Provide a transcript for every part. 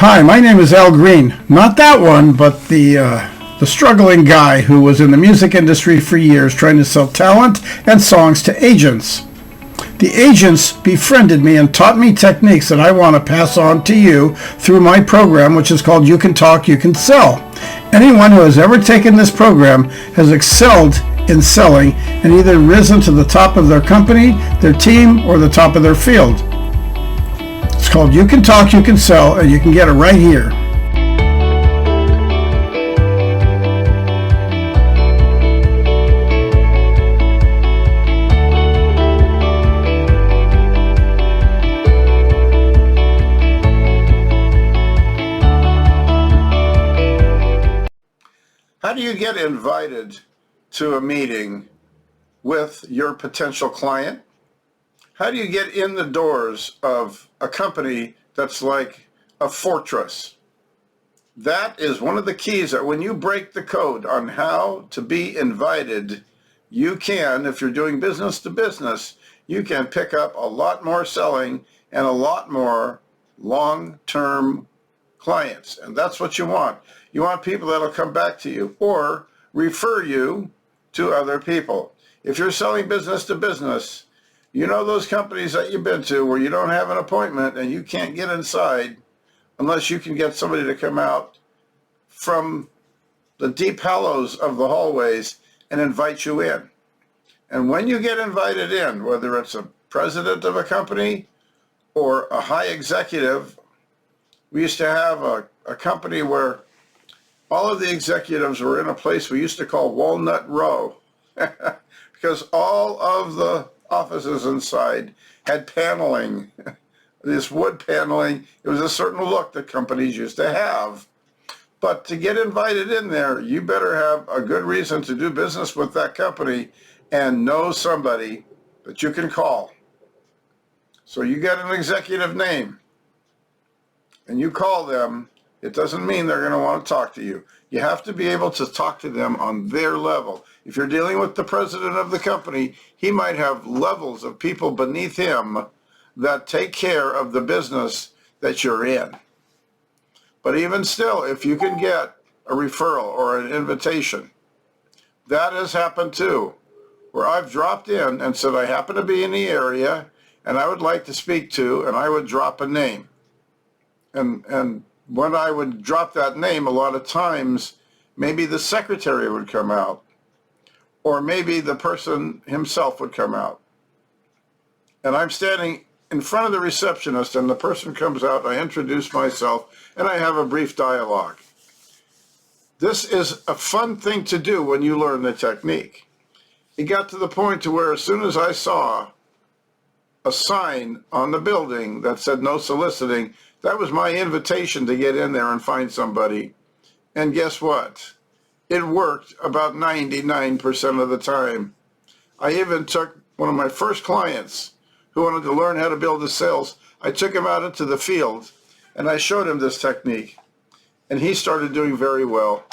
Hi, my name is Al Green. Not that one, but the struggling guy who was in the music industry for years trying to sell talent and songs to agents. The agents befriended me and taught me techniques that I want to pass on to you through my program, which is called You Can Talk, You Can Sell. Anyone who has ever taken this program has excelled in selling and either risen to the top of their company, their team, or the top of their field. It's called You Can Talk, You Can Sell, and you can get it right here. How do you get invited to a meeting with your potential client? How do you get in the doors of a company that's like a fortress? That is one of the keys that when you break the code on how to be invited, you can, if you're doing business to business, you can pick up a lot more selling and a lot more long-term clients. And that's what you want. You want people that'll come back to you or refer you to other people. If you're selling business to business, you know those companies that you've been to where you don't have an appointment and you can't get inside unless you can get somebody to come out from the deep hollows of the hallways and invite you in. And when you get invited in, whether it's a president of a company or a high executive, we used to have a company where all of the executives were in a place we used to call Walnut Row because all of the offices inside had paneling, this wood paneling. It was a certain look that companies used to have. But to get invited in there, you better have a good reason to do business with that company and know somebody that you can call. So you get an executive name and you call them. It doesn't mean they're going to want to talk to you. You have to be able to talk to them on their level. If you're dealing with the president of the company, he might have levels of people beneath him that take care of the business that you're in. But even still, if you can get a referral or an invitation, that has happened too, where I've dropped in and said, I happen to be in the area and I would like to speak to, and I would drop a name. And when I would drop that name, a lot of times, maybe the secretary would come out, or maybe the person himself would come out. And I'm standing in front of the receptionist, and the person comes out, I introduce myself, and I have a brief dialogue. This is a fun thing to do when you learn the technique. It got to the point to where as soon as I saw a sign on the building that said no soliciting, that was my invitation to get in there and find somebody. And guess what? It worked about 99% of the time. I even took one of my first clients who wanted to learn how to build the sales. I took him out into the field and I showed him this technique. And he started doing very well.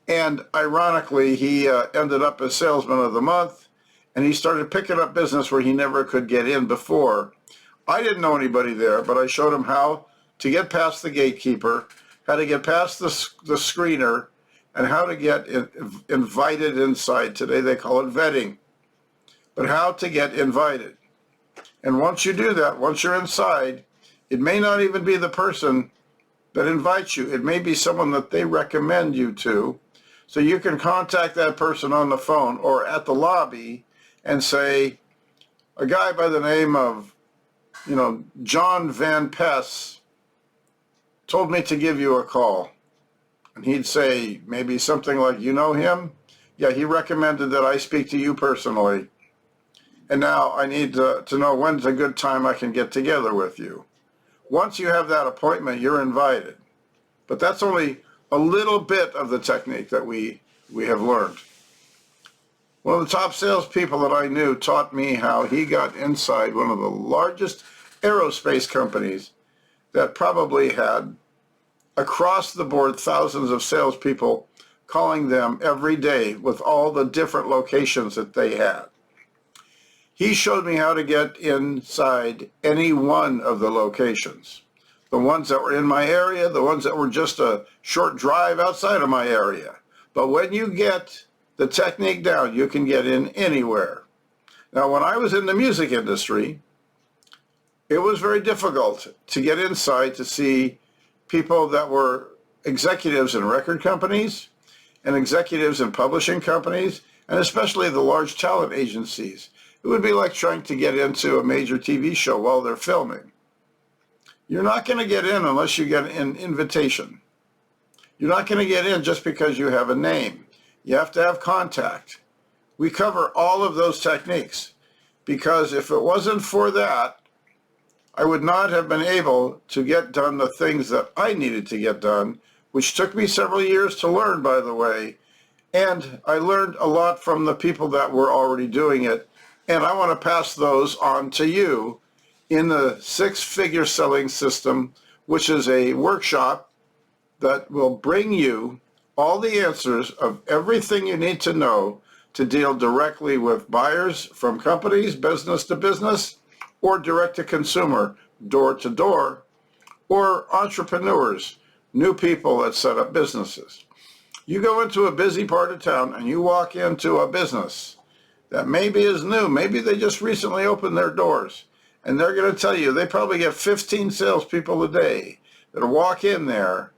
And ironically, he ended up as Salesman of the Month. And he started picking up business where he never could get in before. I didn't know anybody there, but I showed him how to get past the gatekeeper, how to get past the screener, and how to get invited inside. Today they call it vetting, but how to get invited. And once you do that, once you're inside, it may not even be the person that invites you. It may be someone that they recommend you to. So you can contact that person on the phone or at the lobby and say, a guy by the name of, John Van Pess told me to give you a call. And he'd say maybe something like, you know him? Yeah, he recommended that I speak to you personally. And now I need to know when's a good time I can get together with you. Once you have that appointment, you're invited. But that's only a little bit of the technique that we have learned. One of the top salespeople that I knew taught me how he got inside one of the largest aerospace companies that probably had across the board thousands of salespeople calling them every day with all the different locations that they had. He showed me how to get inside any one of the locations. the ones that were in my area, the ones that were just a short drive outside of my area. But when you get the technique down, you can get in anywhere. Now, when I was in the music industry, it was very difficult to get inside to see people that were executives in record companies and executives in publishing companies, and especially the large talent agencies. It would be like trying to get into a major TV show while they're filming. You're not going to get in unless you get an invitation. You're not going to get in just because you have a name. You have to have contact. We cover all of those techniques because if it wasn't for that, I would not have been able to get done the things that I needed to get done, which took me several years to learn, by the way. And I learned a lot from the people that were already doing it. And I want to pass those on to you in the six-figure selling system, which is a workshop that will bring you all the answers of everything you need to know to deal directly with buyers from companies, business to business, or direct to consumer, door to door, or entrepreneurs, new people that set up businesses. You go into a busy part of town and you walk into a business that maybe is new, maybe they just recently opened their doors, and they're going to tell you they probably get 15 salespeople a day that walk in there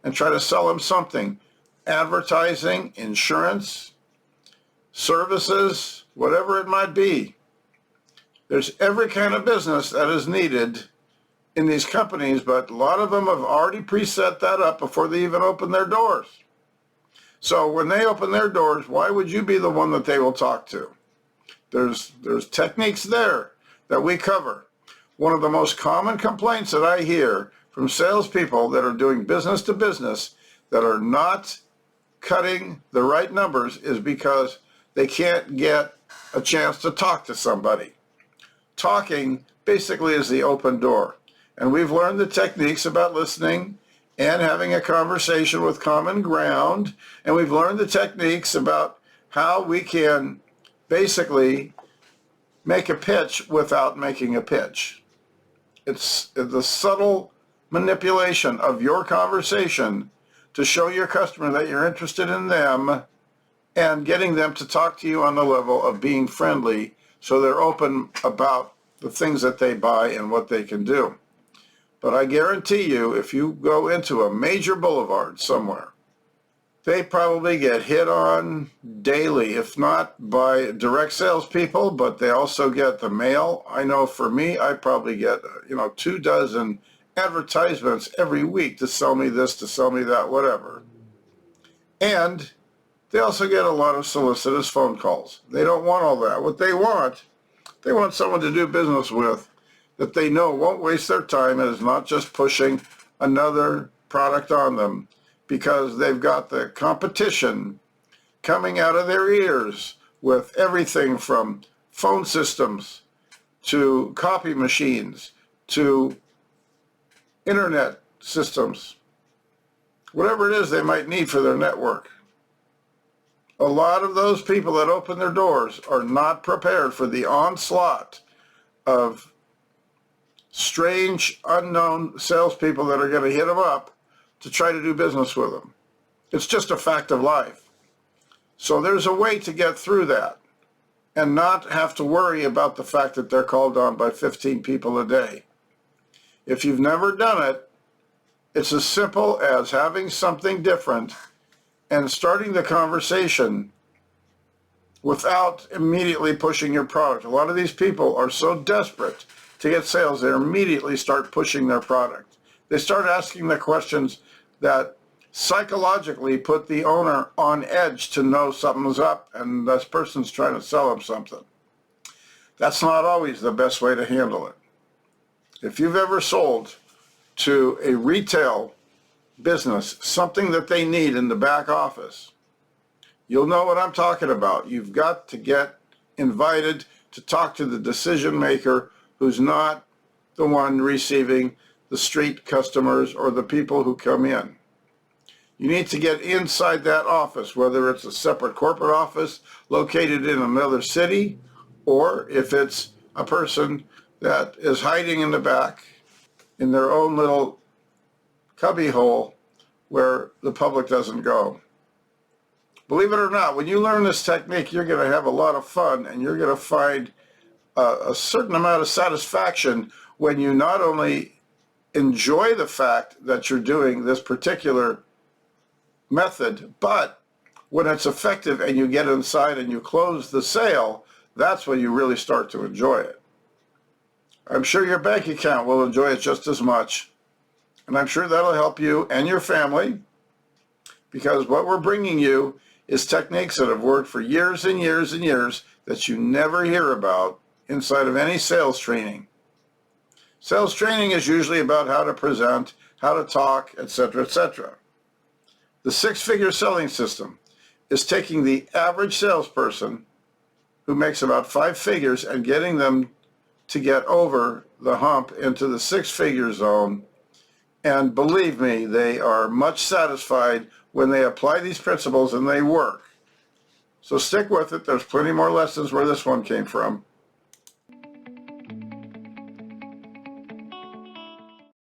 and try to sell them something, advertising, insurance, services, whatever it might be. There's every kind of business that is needed in these companies, but a lot of them have already preset that up before they even open their doors. So when they open their doors, why would you be the one that they will talk to? There's techniques there that we cover. One of the most common complaints that I hear from salespeople that are doing business to business that are not cutting the right numbers is because they can't get a chance to talk to somebody. Talking basically is the open door. And we've learned the techniques about listening and having a conversation with common ground. And we've learned the techniques about how we can basically make a pitch without making a pitch. It's the subtle manipulation of your conversation to show your customer that you're interested in them and getting them to talk to you on the level of being friendly so they're open about the things that they buy and what they can do. But I guarantee you, if you go into a major boulevard somewhere, they probably get hit on daily, if not by direct salespeople, but they also get the mail. I know for me, I probably get 24 advertisements every week to sell me this, to sell me that, whatever. And they also get a lot of solicitous phone calls. They don't want all that. What they want someone to do business with that they know won't waste their time and is not just pushing another product on them because they've got the competition coming out of their ears with everything from phone systems to copy machines to internet systems, whatever it is they might need for their network. A lot of those people that open their doors are not prepared for the onslaught of strange, unknown salespeople that are going to hit them up to try to do business with them. It's just a fact of life. So there's a way to get through that and not have to worry about the fact that they're called on by 15 people a day. If you've never done it, it's as simple as having something different and starting the conversation without immediately pushing your product. A lot of these people are so desperate to get sales, they immediately start pushing their product. They start asking the questions that psychologically put the owner on edge to know something's up and this person's trying to sell them something. That's not always the best way to handle it. If you've ever sold to a retail business something that they need in the back office, you'll know what I'm talking about. You've got to get invited to talk to the decision maker who's not the one receiving the street customers or the people who come in. You need to get inside that office, whether it's a separate corporate office located in another city, or if it's a person that is hiding in the back in their own little cubbyhole where the public doesn't go. Believe it or not, when you learn this technique, you're going to have a lot of fun, and you're going to find a certain amount of satisfaction when you not only enjoy the fact that you're doing this particular method, but when it's effective and you get inside and you close the sale, that's when you really start to enjoy it. I'm sure your bank account will enjoy it just as much, and I'm sure that'll help you and your family, because what we're bringing you is techniques that have worked for years and years and years that you never hear about inside of any sales training. Sales training is usually about how to present, how to talk, etc., etc. The six-figure selling system is taking the average salesperson who makes about 5 figures and getting them to get over the hump into the six-figure zone. And believe me, they are much satisfied when they apply these principles and they work. So stick with it. There's plenty more lessons where this one came from.